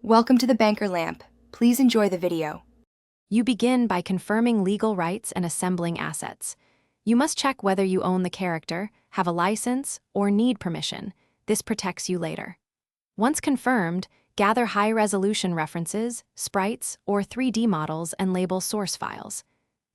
Welcome to the Banker Lamp. Please enjoy the video. You begin by confirming legal rights and assembling assets. You must check whether you own the character, have a license, or need permission. This protects you later. Once confirmed, gather high-resolution references, sprites, or 3D models and label source files.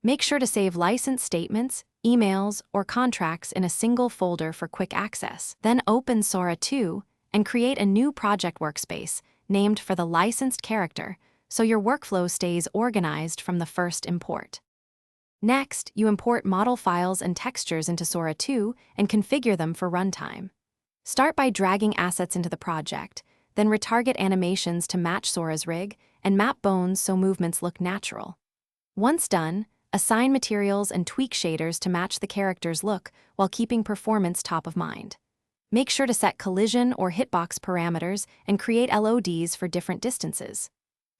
Make sure to save license statements, emails, or contracts in a single folder for quick access. Then open Sora 2 and create a new project workspace named for the licensed character, so your workflow stays organized from the first import. Next, you import model files and textures into Sora 2 and configure them for runtime. Start by dragging assets into the project, then retarget animations to match Sora's rig, and map bones so movements look natural. Once done, assign materials and tweak shaders to match the character's look while keeping performance top of mind. Make sure to set collision or hitbox parameters and create LODs for different distances.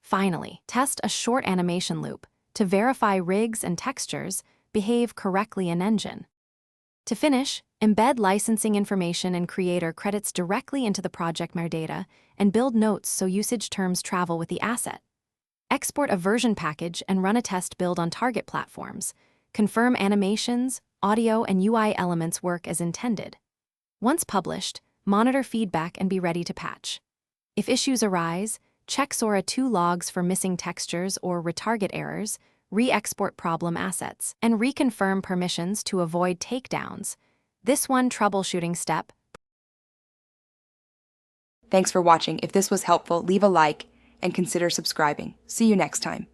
Finally, test a short animation loop to verify rigs and textures behave correctly in Engine. To finish, embed licensing information and creator credits directly into the project metadata and build notes so usage terms travel with the asset. Export a version package and run a test build on target platforms. Confirm animations, audio, and UI elements work as intended. Once published, monitor feedback and be ready to patch. If issues arise, check Sora 2 logs for missing textures or retarget errors, re-export problem assets, and reconfirm permissions to avoid takedowns. This one troubleshooting step. Thanks for watching. If this was helpful, leave a like and consider subscribing. See you next time.